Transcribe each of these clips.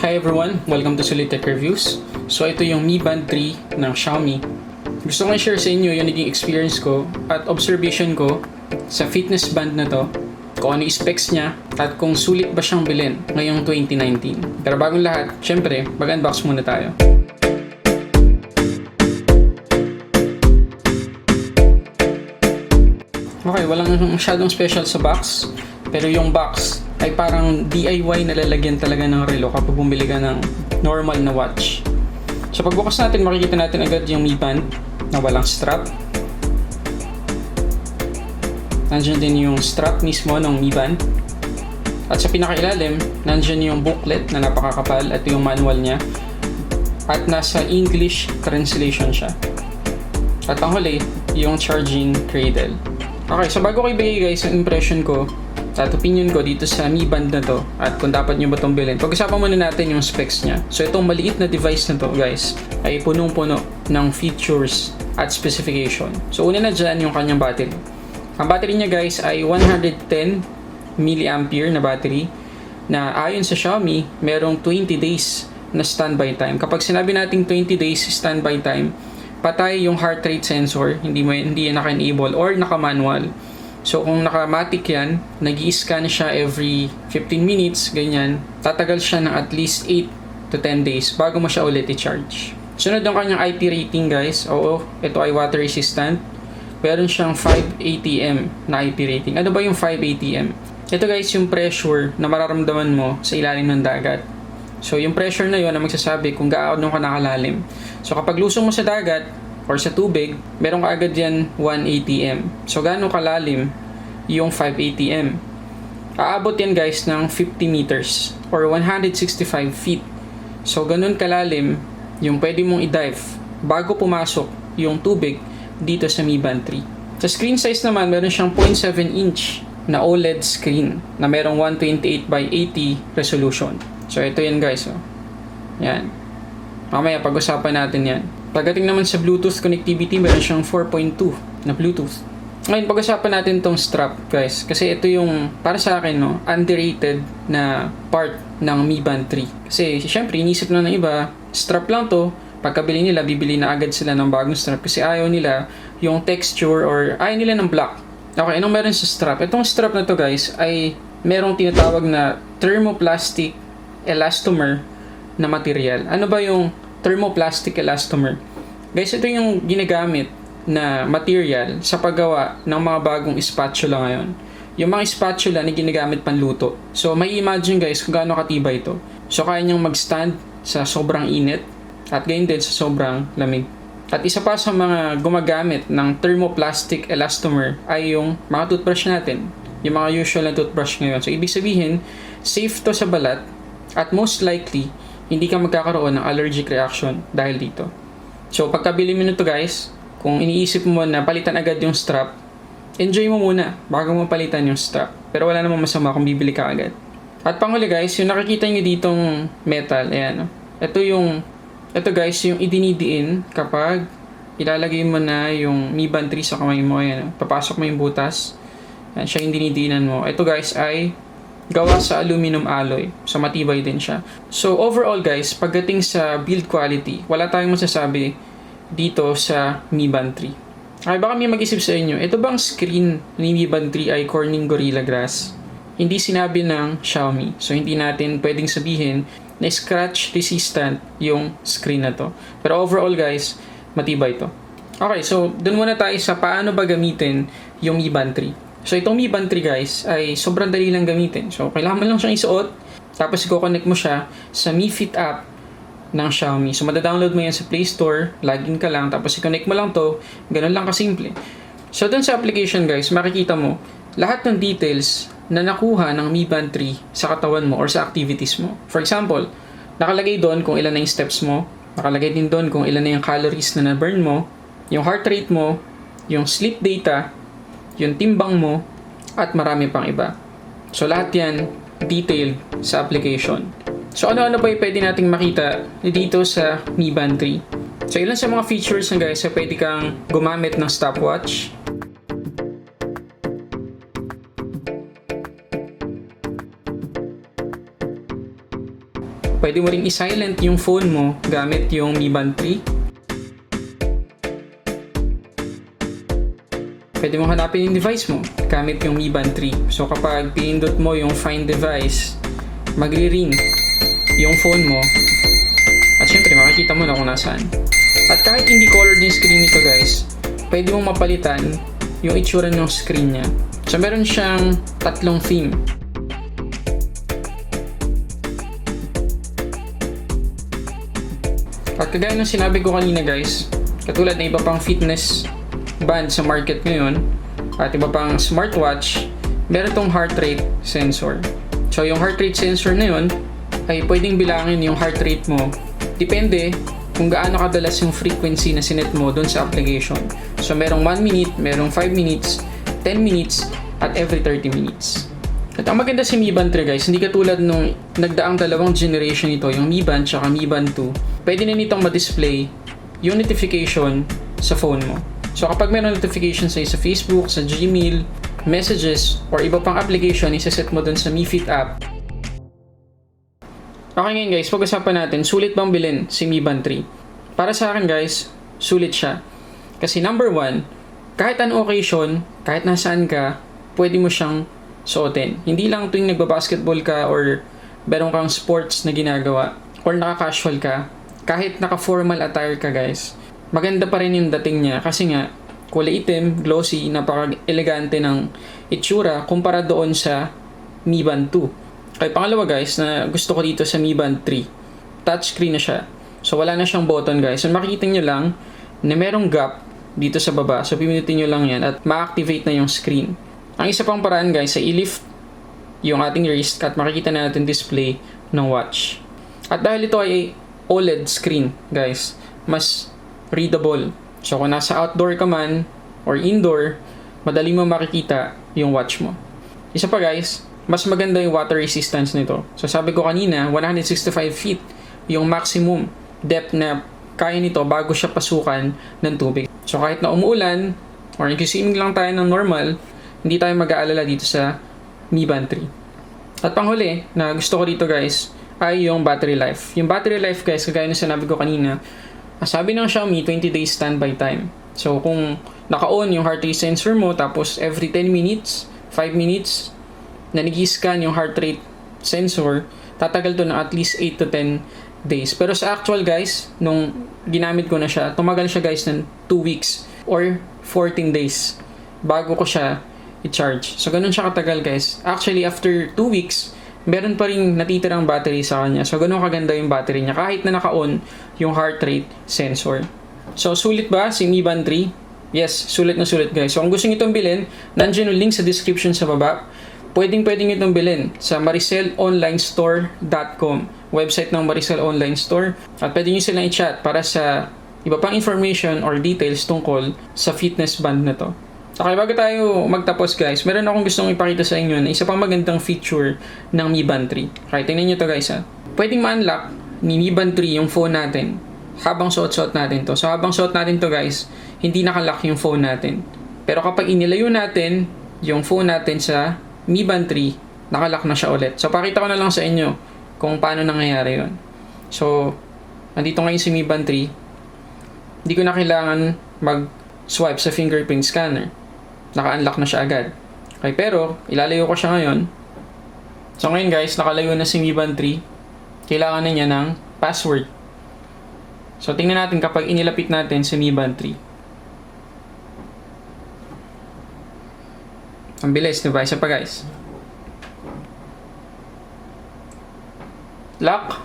Hi everyone! Welcome to Sulit Tech Reviews. So ito yung Mi Band 3 ng Xiaomi. Gusto ko i-share sa inyo yung naging experience ko at observation ko sa fitness band na to, kung ano yung specs niya at kung sulit ba siyang bilhin ngayong 2019. Pero bagong lahat, syempre, mag-unbox muna tayo. Okay, walang masyadong special sa box, pero yung box ay parang DIY na lalagyan talaga ng relo kapag bumili ka ng normal na watch. So pagbukas natin, makikita natin agad yung Mi Band na walang strap. Nandiyan din yung strap mismo ng Mi Band. At sa pinakailalim, nandiyan yung booklet na napakakapal at yung manual niya. At nasa English translation siya. At ang huli, yung charging cradle. Okay, so bago ko ibigay guys yung impression ko at opinion ko dito sa Mi Band na to at kung dapat nyo ba itong bilhin, pag-usapan muna natin yung specs niya. So itong maliit na device na to guys ay punong-puno ng features at specification. So una na dyan yung kanyang battery. Ang battery niya guys ay 110 mAh na battery na ayon sa Xiaomi merong 20 days na standby time. Kapag sinabi nating 20 days standby time, patay yung heart rate sensor, hindi yan naka-enable or naka-manual. So kung naka-matic yan, nag-i-scan siya every 15 minutes, ganyan, tatagal siya ng at least 8 to 10 days bago mo siya ulit i-charge. Sunod ang kanyang IP rating guys. Oo, ito ay water resistant. Meron siyang 5 ATM na IP rating. Ano ba yung 5 ATM? Ito guys yung pressure na mararamdaman mo sa ilalim ng dagat. So yung pressure na yun na magsasabi kung gaano ka nakalalim. So kapag lusong mo sa dagat or sa tubig, meron ka agad yan 1 ATM. So gaano kalalim yung 5 ATM? Aabot yan guys ng 50 meters or 165 feet. So ganun kalalim yung pwede mong i-dive bago pumasok yung tubig dito sa Mi Band 3. Sa screen size naman, meron siyang 0.7 inch na OLED screen na merong 128 by 80 resolution. So ito yan guys. Oh. Yan. Mamaya pag-usapan natin yan. Pagdating naman sa Bluetooth connectivity, meron siyang 4.2 na Bluetooth. Ngayon, pag-usapan natin tong strap, guys. Kasi ito yung, para sa akin, no, underrated na part ng Mi Band 3. Kasi, syempre, inisip na ng iba, strap lang to. Pagkabili nila, bibili na agad sila ng bagong strap. Kasi ayaw nila yung texture or ayaw nila ng black. Okay, anong meron sa strap? Itong strap na to, guys, ay merong tinatawag na Thermoplastic Elastomer na material. Ano ba yung Thermoplastic Elastomer? Guys, ito yung ginagamit na material sa paggawa ng mga bagong spatula ngayon. Yung mga spatula na ginagamit panluto. So, may imagine guys kung gaano katibay ito. So, kaya niyang mag-stand sa sobrang init at gayon din sa sobrang lamig. At isa pa sa mga gumagamit ng Thermoplastic Elastomer ay yung mga toothbrush natin. Yung mga usual na toothbrush ngayon. So, ibig sabihin, safe to sa balat at most likely, hindi ka magkakaroon ng allergic reaction dahil dito. So, pagkabili mo nito guys, kung iniisip mo na palitan agad yung strap, enjoy mo muna bago mo palitan yung strap. Pero wala namang masama kung bibili ka agad. At panghuli guys, yung nakikita nyo ditong metal, ayan. Ito guys, yung idinidiin kapag ilalagay mo na yung Mi Band 3 sa kamay mo, ayan. Papasok mo yung butas. Ayan, siya yung dinidiinan mo. Ito guys ay gawa sa aluminum alloy. So, matibay din siya. So, overall guys, pagdating sa build quality, wala tayong masasabi dito sa Mi Band 3. Ay, baka may mag-isip sa inyo, ito bang screen ni Mi Band 3 ay Corning Gorilla Glass? Hindi sinabi ng Xiaomi. So, hindi natin pwedeng sabihin na scratch resistant yung screen na to. Pero overall guys, matibay to. Okay, so, dun muna tayo sa paano ba gamitin yung Mi Band 3. So, itong Mi Band 3 guys ay sobrang dali lang gamitin. So, kailangan mo lang siyang isuot. Tapos, i-connect mo siya sa Mi Fit app ng Xiaomi. So, madadownload mo yan sa Play Store. Login ka lang. Tapos, i-connect mo lang to. Ganun lang kasimple. So, dun sa application guys, makikita mo lahat ng details na nakuha ng Mi Band 3 sa katawan mo or sa activities mo. For example, nakalagay doon kung ilan na yung steps mo. Nakalagay din doon kung ilan na yung calories na na-burn mo. Yung heart rate mo. Yung sleep data. Yung timbang mo, at marami pang iba. So, lahat yan detailed sa application. So, ano-ano pa yung pwede nating makita dito sa Mi Band 3? So, ilan sa mga features na guys, pwede kang gumamit ng stopwatch. Pwede mo ring i-silent yung phone mo gamit yung Mi Band 3. Pwede mo hanapin yung device mo gamit yung Mi Band 3. So kapag pinindot mo yung find device, magri-ring yung phone mo. At syempre makikita mo na kung nasaan. At kahit hindi colored yung screen nito guys, pwede mong mapalitan yung itsura ng screen niya. So meron siyang tatlong theme. At kagaya ng sinabi ko kanina guys, katulad na iba pang fitness band sa market ngayon at iba pang smartwatch, meron tong heart rate sensor. So yung heart rate sensor na yun ay pwedeng bilangin yung heart rate mo. Depende kung gaano kadalas yung frequency na sinet mo dun sa application. So merong 1 minute, merong 5 minutes, 10 minutes, at every 30 minutes. At ang maganda si Mi Band 3 guys, hindi katulad nung nagdaang dalawang generation nito, yung Mi Band tsaka Mi Band 2, pwede na nitong ma-display yung notification sa phone mo. So kapag mayroong notification sa Facebook, sa Gmail, messages, or iba pang application, isaset mo dun sa Mi Fit app. Okay ngayon guys, pag-usapan natin, sulit bang bilhin si Mi Band 3? Para sa akin guys, sulit siya. Kasi number 1, kahit anong occasion, kahit nasaan ka, pwede mo siyang suotin. Hindi lang tuwing nagbabasketball ka or meron kang sports na ginagawa or naka-casual ka, kahit naka-formal attire ka guys, maganda pa rin yung dating niya kasi nga kulay itim, glossy, napaka-elegante ng itsura kumpara doon sa Mi Band 2. Kaya pangalawa guys na gusto ko dito sa Mi Band 3, touchscreen na siya. So wala na siyang button guys. So makikita nyo lang na merong gap dito sa baba. So pinutin nyo lang yan at ma-activate na yung screen. Ang isa pang paraan guys ay i-lift yung ating wrist at makikita na natin display ng watch. At dahil ito ay OLED screen guys, mas readable. So kung nasa outdoor ka man or indoor, madali mo makikita yung watch mo. Isa pa guys, mas maganda yung water resistance nito. So sabi ko kanina, 165 feet yung maximum depth na kaya nito bago siya pasukan ng tubig. So kahit na umuulan or nag-swimming lang tayo ng normal, hindi tayo mag-aalala dito sa Mi Band 3. At panghuli na gusto ko dito guys ay yung battery life. Yung battery life guys, kagaya na sinabi ko kanina, sabi ng Xiaomi 20 days standby time. So kung naka-on yung heart rate sensor mo, tapos every 10 minutes, 5 minutes na nag-scan yung heart rate sensor, tatagal to ng at least 8 to 10 days. Pero sa actual guys, nung ginamit ko na siya, tumagal siya guys ng 2 weeks or 14 days bago ko siya i-charge. So ganun siya katagal guys. Actually after 2 weeks, meron pa rin natitirang battery sa kanya. So ganun kaganda yung battery niya kahit na naka-on yung heart rate sensor. So sulit ba si Mi Band 3? Yes, sulit na sulit guys. So kung gusto niyo itong bilhin, nandiyan yung link sa description sa baba. Pwedeng itong bilhin sa maricelonlinestore.com, website ng Maricel Online Store. At pwede nyo silang i-chat para sa iba pang information or details tungkol sa fitness band na to. Okay, bago tayo magtapos guys, meron akong gustong ipakita sa inyo na isa pang magandang feature ng Mi Band 3. Okay, tingnan nyo to guys ha. Pwedeng ma-unlock ni Mi Band 3 yung phone natin habang suot-suot natin to. So habang suot natin to guys, hindi nakalock yung phone natin. Pero kapag inilayo natin yung phone natin sa Mi Band 3, nakalock na siya ulit. So pakita ko na lang sa inyo kung paano nangyayari yun. So, nandito ngayon si Mi Band 3. Hindi ko na kailangan mag-swipe sa fingerprint scanner. Naka-unlock na siya agad. Okay, pero ilalayo ko siya ngayon. So ngayon guys, nakalayo na si Mi Band 3. Kailangan na niya ng password. So tingnan natin kapag inilapit natin si Mi Band 3. Ang bilis, diba? Isa pa guys. Lock.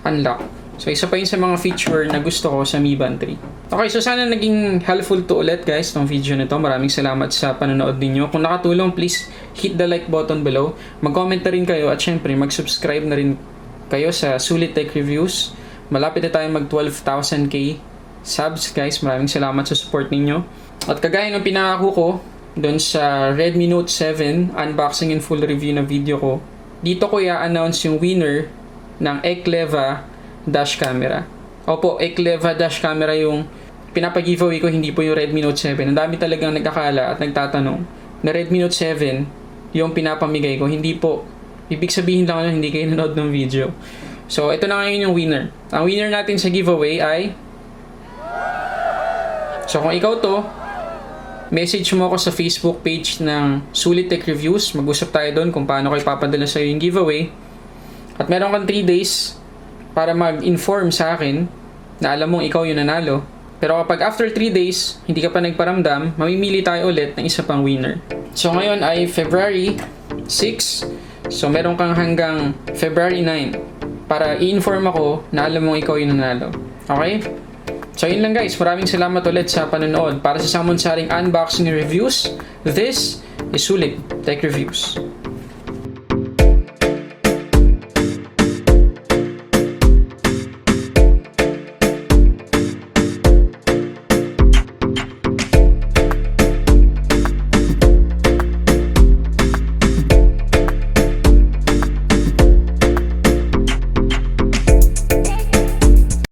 Unlock. So isa pa yun sa mga feature na gusto ko sa Mi Band 3. Okay, so sana naging helpful to ulit guys tong video na to. Maraming salamat sa panonood ninyo. Kung nakatulong, please hit the like button below. Mag-comment na rin kayo at syempre mag-subscribe na rin kayo sa Sulit Tech Reviews. Malapit na tayo mag 12,000k subs guys. Maraming salamat sa support ninyo. At kagaya ng pinangako ko doon sa Redmi Note 7 unboxing and full review na video ko, dito ko i-announce yung winner ng Ekleva dash camera. Opo, Ekleva dash camera yung pinapag-giveaway ko, hindi po yung Redmi Note 7. Ang dami talagang nagkakala at nagtatanong na Redmi Note 7 yung pinapamigay ko, hindi po ibig sabihin lang ano, hindi kayo nanood ng video. So, ito na ngayon yung winner. Ang winner natin sa giveaway ay... So, kung ikaw to, message mo ako sa Facebook page ng Sulit Tech Reviews. Mag-usap tayo doon kung paano kayo papadala sa'yo yung giveaway. At meron kang 3 days para mag-inform sa akin na alam mong ikaw yung nanalo. Pero kapag after 3 days, hindi ka pa nagparamdam, mamimili tayo ulit ng isa pang winner. So ngayon ay February 6. So meron kang hanggang February 9 para i-inform ako na alam mong ikaw yung nanalo. Okay? So yun lang guys, maraming salamat ulit sa panonood. Para sa samon-saring unboxing reviews, this is Sulit Tech Reviews.